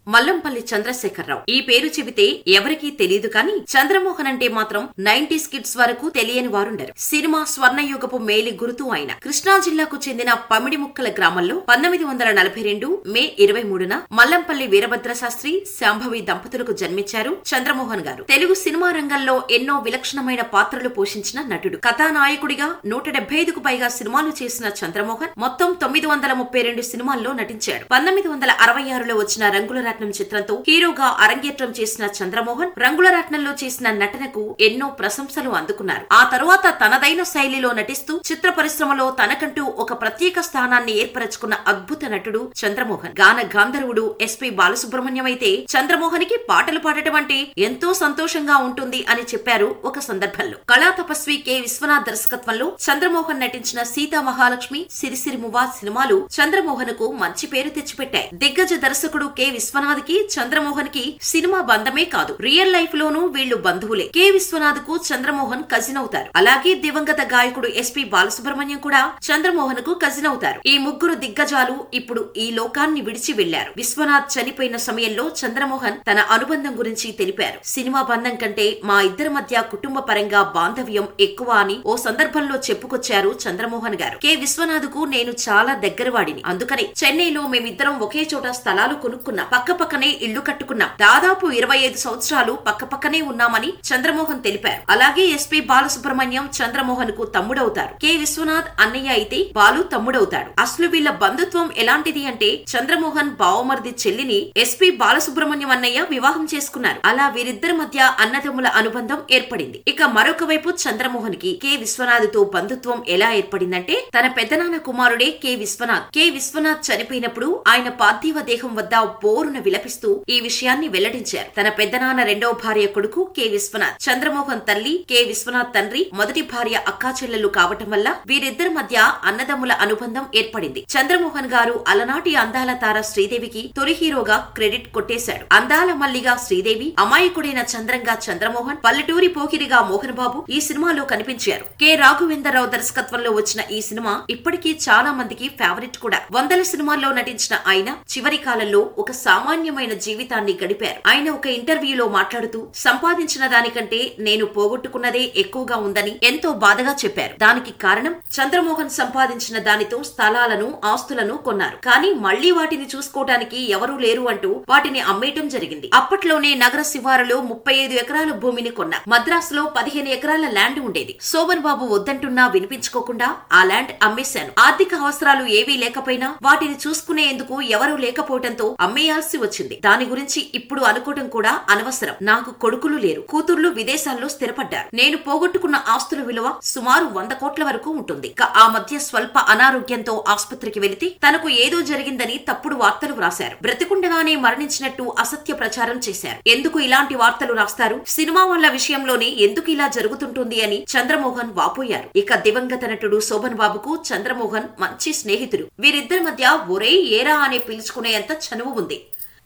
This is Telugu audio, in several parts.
మల్లంపల్లి చంద్రశేఖరరావు. ఈ పేరు చెబితే ఎవరికీ తెలియదు కానీ చంద్రమోహన్ అంటే మాత్రం 90s కిడ్స్ వరకు తెలియని వారుండరు. సినిమా స్వర్ణయుగపు మేలి గురుతు ఆయన కృష్ణా జిల్లాకు చెందిన పమిడిముక్కల గ్రామంలో 1942 మే 23న మల్లంపల్లి వీరభద్ర శాస్త్రి, శాంభవి దంపతులకు జన్మించారు చంద్రమోహన్ గారు. తెలుగు సినిమా రంగంలో ఎన్నో విలక్షణమైన పాత్రలు పోషించిన నటుడు. కథానాయకుడిగా 175కు పైగా సినిమాలు చేసిన చంద్రమోహన్ మొత్తం 932 సినిమాల్లో నటించాడు. 1966లో వచ్చిన రంగుల చిత్రంతో హీరోగా అరంగేట్రం చేసిన చంద్రమోహన్ రంగుల రాట్నంలో చేసిన నటనకు ఎన్నో ప్రశంసలు అందుకున్నారు. ఆ తరువాత తనదైన శైలిలో నటిస్తూ చిత్ర పరిశ్రమలో తనకంటూ ఒక ప్రత్యేక స్థానాన్ని ఏర్పరచుకున్న అద్భుత నటుడు చంద్రమోహన్. గాన గాంధర్వుడు ఎస్పి బాలసుబ్రహ్మణ్యం అయితే చంద్రమోహన్ కి పాటలు పాడటం అంటే ఎంతో సంతోషంగా ఉంటుంది అని చెప్పారు ఒక సందర్భంలో. కళా తపస్వి కె విశ్వనాథ్ దర్శకత్వంలో చంద్రమోహన్ నటించిన సీతా మహాలక్ష్మి, సిరిసిరిమువా సినిమాలు చంద్రమోహన్ కు మంచి పేరు తెచ్చిపెట్టాయి. దిగ్గజ దర్శకుడు కె విశ్వనాథ్ కి చంద్రమోహన్ కి సినిమా బంధమే కాదు, రియల్ లైఫ్ లోనూ వీళ్లు బంధువులే. కె విశ్వనాథ్ కు చంద్రమోహన్ కజిన్ అవుతారు. అలాగే దివంగత గాయకుడు ఎస్పి బాలసుబ్రహ్మణ్యం కూడా చంద్రమోహన్ కు కజిన్ అవుతారు. ఈ ముగ్గురు దిగ్గజాలు ఇప్పుడు ఈ లోకాన్ని విడిచి వెళ్లారు. విశ్వనాథ్ చనిపోయిన సమయంలో చంద్రమోహన్ తన అనుబంధం గురించి తెలిపారు. సినిమా బంధం కంటే మా ఇద్దరి మధ్య కుటుంబ పరంగా బాంధవ్యం ఎక్కువ అని ఓ సందర్భంలో చెప్పుకొచ్చారు చంద్రమోహన్ గారు. కె విశ్వనాథ్ కు నేను చాలా దగ్గరవాడిని, అందుకనే చెన్నైలో మేమిద్దరం ఒకే చోట స్థలాలు కొనుక్కున్నాం, పక్కపక్కనే ఇళ్లు కట్టుకున్నాం, దాదాపు 25 సంవత్సరాలు పక్కపక్కనే ఉన్నామని చంద్రమోహన్ తెలిపారు. అలాగే ఎస్పి బాలసుబ్రహ్మణ్యం చంద్రమోహన్ కు తమ్ముడవుతారు. కె విశ్వనాథ్ అన్నయ్య అయితే బాలు తమ్ముడవుతాడు. అసలు వీళ్ల బంధుత్వం ఎలాంటిది అంటే చంద్రమోహన్ బావమరిది చెల్లిని ఎస్పి బాలసుబ్రహ్మణ్యం అన్నయ్య వివాహం చేసుకున్నారు. అలా వీరిద్దరి మధ్య అన్నదమ్ముల అనుబంధం ఏర్పడింది. ఇక మరొక వైపు చంద్రమోహన్ కి కె విశ్వనాథ్ తో బంధుత్వం ఎలా ఏర్పడిందంటే తన పెద్దనాన్న కుమారుడే కె విశ్వనాథ్. కె విశ్వనాథ్ చనిపోయినప్పుడు ఆయన పార్థివ దేహం వద్ద బోరున విలపిస్తూ ఈ విషయాన్ని వెల్లడించారు. తన పెద్దనాన్న రెండవ భార్య కొడుకు కె విశ్వనాథ్. చంద్రమోహన్ తల్లి కె విశ్వనాథ్ తండ్రి మొదటి భార్య అక్కా చెల్లెలు కావటం వల్ల వీరిద్దరి మధ్య అన్నదమ్ముల అనుబంధం ఏర్పడింది. చంద్రమోహన్ గారు అలనాటి అందాల తార శ్రీదేవికి తొలి హీరోగా క్రెడిట్ కొట్టేశాడు. అందాల మల్లిగా శ్రీదేవి, అమాయకుడైన చంద్రంగా చంద్రమోహన్, పల్లెటూరి పోకిరిగా మోహన్ బాబు ఈ సినిమాలో కనిపించారు. కె రాఘవేంద్రరావు దర్శకత్వంలో వచ్చిన ఈ సినిమా ఇప్పటికీ చాలా మందికి ఫేవరెట్ కూడా. వందల సినిమాల్లో నటించిన ఆయన చివరి కాలంలో ఒక సామాన్యమైన జీవితాన్ని గడిపారు. ఆయన ఒక ఇంటర్వ్యూలో మాట్లాడుతూ సంపాదించిన దానికంటే నేను పోగొట్టుకున్నదే ఎక్కువగా ఉందని ఎంతో బాధగా చెప్పారు. దానికి కారణం చంద్రమోహన్ సంపాదించిన దానితో స్థలాలను, ఆస్తులను కొన్నారు. కానీ మళ్లీ వాటిని చూసుకోవడానికి ఎవరూ లేరు అంటూ వాటిని అమ్మేయటం జరిగింది. అప్పట్లోనే నగర శివారులో 35 ఎకరాల భూమిని కొన్నా. మద్రాసులో 15 ఎకరాల ల్యాండ్ ఉండేది. శోభన్ బాబు వద్దంటున్నా వినిపించుకోకుండా ఆ ల్యాండ్ అమ్మేశాను. ఆర్థిక అవసరాలు ఏవీ లేకపోయినా వాటిని చూసుకునేందుకు ఎవరూ లేకపోవడంతో అమ్మేయాల్సి వచ్చింది. దాని గురించి ఇప్పుడు అనుకోవడం కూడా అనవసరం. నాకు కొడుకులు లేరు, కూతుర్లు విదేశాల్లో స్థిరపడ్డారు. నేను పోగొట్టుకున్న ఆస్తుల విలువ సుమారు 100 కోట్ల వరకు ఉంటుంది. ఆ మధ్య స్వల్ప అనారోగ్యంతో ఆసుపత్రికి వెళితే తనకు ఏదో జరిగిందని తప్పుడు వార్తలు వ్రాశారు. బ్రతికుండగానే మరణించినట్టు అసత్య ప్రచారం చేశారు. ఎందుకు ఇలాంటి వార్తలు రాస్తారు? సినిమా వాళ్ళ విషయంలోనే ఎందుకు ఇలా జరుగుతుంటుంది అని చంద్రమోహన్ వాపోయారు. ఇక దివంగత నటుడు శోభన్ బాబుకు చంద్రమోహన్ మంచి స్నేహితుడు. వీరిద్దరి మధ్య ఒరే ఏరా అనే పిలుచుకునేంత చనువు ఉంది.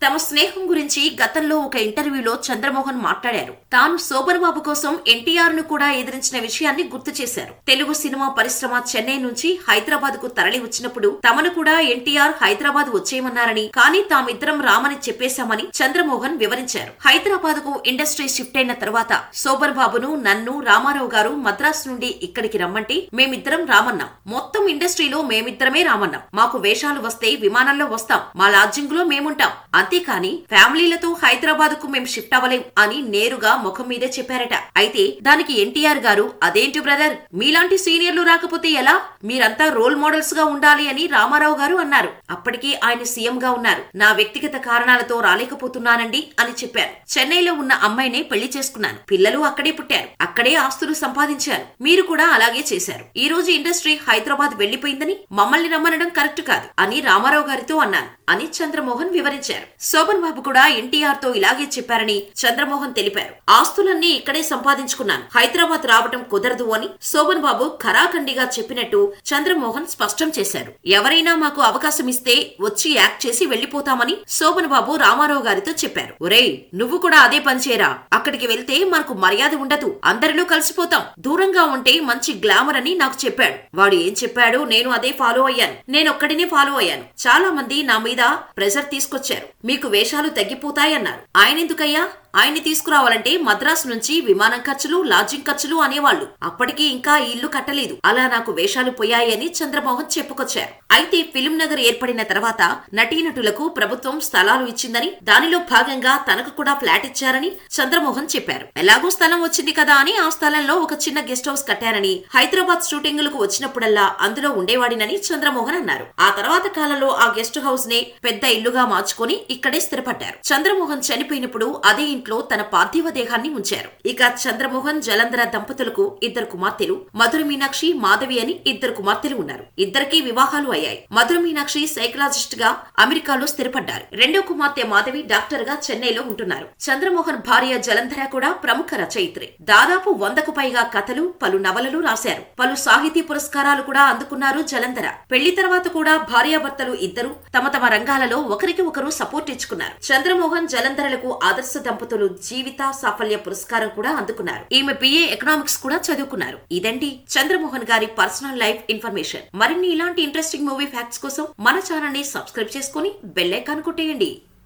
తమ స్నేహం గురించి గతంలో ఒక ఇంటర్వ్యూలో చంద్రమోహన్ మాట్లాడారు. తాను శోభన్ బాబు కోసం ఎన్టీఆర్ ను కూడా ఎదిరించిన విషయాన్ని గుర్తు చేశారు. తెలుగు సినిమా పరిశ్రమ చెన్నై నుంచి హైదరాబాద్ కు తరలి వచ్చినప్పుడు తమను కూడా ఎన్టీఆర్ హైదరాబాద్ వచ్చేయమన్నారని, కానీ తామిద్దరం రామని చెప్పేశామని చంద్రమోహన్ వివరించారు. హైదరాబాద్ కు ఇండస్ట్రీ షిఫ్ట్ అయిన తర్వాత శోభన్ బాబును, నన్ను రామారావు గారు మద్రాసు నుండి ఇక్కడికి రమ్మంటే మేమిద్దరం రామన్నాం. మొత్తం ఇండస్ట్రీలో మేమిద్దరమే రామన్నాం. మాకు వేషాలు వస్తే విమానంలో వస్తాం, మా లాడ్జింగ్ లో మేముంటాం, అంతేకాని ఫ్యామిలీలతో హైదరాబాద్ కు మేం షిఫ్ట్ అవ్వలేం అని నేరుగా ముఖం మీదే చెప్పారట. అయితే దానికి ఎన్టీఆర్ గారు, అదేంటి బ్రదర్, మీలాంటి సీనియర్లు రాకపోతే ఎలా, మీరంతా రోల్ మోడల్స్ గా ఉండాలి అని రామారావు గారు అన్నారు. అప్పటికే ఆయన సీఎం గా ఉన్నారు. నా వ్యక్తిగత కారణాలతో రాలేకపోతున్నానండి అని చెప్పారు. చెన్నైలో ఉన్న అమ్మాయినే పెళ్లి చేసుకున్నాను. పిల్లలు అక్కడే పుట్టారు, అక్కడే ఆస్తులు సంపాదించారు. మీరు కూడా అలాగే చేశారు. ఈ రోజు ఇండస్ట్రీ హైదరాబాద్ వెళ్లిపోయిందని మమ్మల్ని రమ్మనడం కరెక్ట్ కాదు అని రామారావు గారితో అన్నాను అని చంద్రమోహన్ వివరించారు. శోభన్ బాబు కూడా ఎన్టీఆర్ తో ఇలాగే చెప్పారని చంద్రమోహన్ తెలిపారు. ఆస్తులన్నీ ఇక్కడే సంపాదించుకున్నాను, హైదరాబాద్ రావటం కుదరదు అని శోభన్ బాబు ఖరాఖండిగా చెప్పినట్టు చంద్రమోహన్ స్పష్టం చేశారు. ఎవరైనా మాకు అవకాశం ఇస్తే వచ్చి యాక్ట్ చేసి వెళ్లిపోతామని శోభన్ బాబు రామారావు గారితో చెప్పారు. ఒరేయ్, నువ్వు కూడా అదే పనిచేయరా, అక్కడికి వెళ్తే మనకు మర్యాద ఉండదు, అందరిలో కలిసిపోతాం, దూరంగా ఉంటే మంచి గ్లామర్ అని నాకు చెప్పాడు. వాడు ఏం చెప్పాడో నేను అదే ఫాలో అయ్యాను. నేనొక్కడినే ఫాలో అయ్యాను. చాలా మంది నా మీద ప్రెజర్ తీసుకొచ్చారు. మీకు వేషాలు తగ్గిపోతాయన్నారు. ఆయనెందుకయ్యా? ఆయన్ని తీసుకురావాలంటే మద్రాసు నుంచి విమానం ఖర్చులు, లాడ్జింగ్ ఖర్చులు అనేవాళ్లు. అప్పటికి ఇంకా ఇల్లు కట్టలేదు. అలా నాకు వేషాలు పోయాయని చంద్రమోహన్ చెప్పుకొచ్చారు. అయితే ఫిలిం నగర్ ఏర్పడిన తర్వాత నటీనటులకు ప్రభుత్వం స్థలాలు ఇచ్చిందని, దానిలో భాగంగా తనకు కూడా ఫ్లాట్ ఇచ్చారని చంద్రమోహన్ చెప్పారు. ఎలాగో స్థలం వచ్చింది కదా అని ఆ స్థలంలో ఒక చిన్న గెస్ట్ హౌస్ కట్టారని, హైదరాబాద్ షూటింగులకు వచ్చినప్పుడల్లా అందులో ఉండేవాడినని చంద్రమోహన్ అన్నారు. ఆ తర్వాత కాలంలో ఆ గెస్ట్ హౌస్ నే పెద్ద ఇల్లుగా మార్చుకొని ఇక్కడే స్థిరపడ్డారు. చంద్రమోహన్ చనిపోయినప్పుడు అదే ఇంట్లో తన పార్థివ దేహాన్ని ఉంచారు. ఇక చంద్రమోహన్, జలంధర దంపతులకు 2 కుమార్తెలు, మధుర మీనాక్షి, మాధవి అని 2 కుమార్తెలు ఉన్నారు. ఇద్దరికీ వివాహాలు అయ్యాయి. మధుర మీనాక్షి సైకలాజిస్ట్ గా అమెరికాలో స్థిరపడ్డారు. రెండో కుమార్తె మాధవి డాక్టర్ గా చెన్నైలో ఉంటున్నారు. చంద్రమోహన్ భార్య జలంధర కూడా ప్రముఖ రచయిత్రి. దాదాపు 100కు పైగా కథలు, పలు నవలలు రాశారు. పలు సాహితీ పురస్కారాలు కూడా అందుకున్నారు జలంధర. పెళ్లి తర్వాత కూడా భార్యాభర్తలు ఇద్దరు తమ తమ రంగాలలో ఒకరికి ఒకరు సపోర్ట్ ఇచ్చుకున్నారు. చంద్రమోహన్, జలంధరలకు ఆదర్శ దంపతులు జీవిత సాఫల్య పురస్కారం కూడా అందుకున్నారు. ఈమె BA ఎకనామిక్స్ కూడా చదువుకున్నారు. ఇదండి చంద్రమోహన్ గారి పర్సనల్ లైఫ్ ఇన్ఫర్మేషన్. మరిన్ని ఇలాంటి ఇంట్రెస్టింగ్ మూవీ ఫ్యాక్ట్స్ కోసం మన ఛానల్ ని సబ్స్క్రైబ్ చేసుకుని బెల్ ఐకాన్ కొట్టేయండి.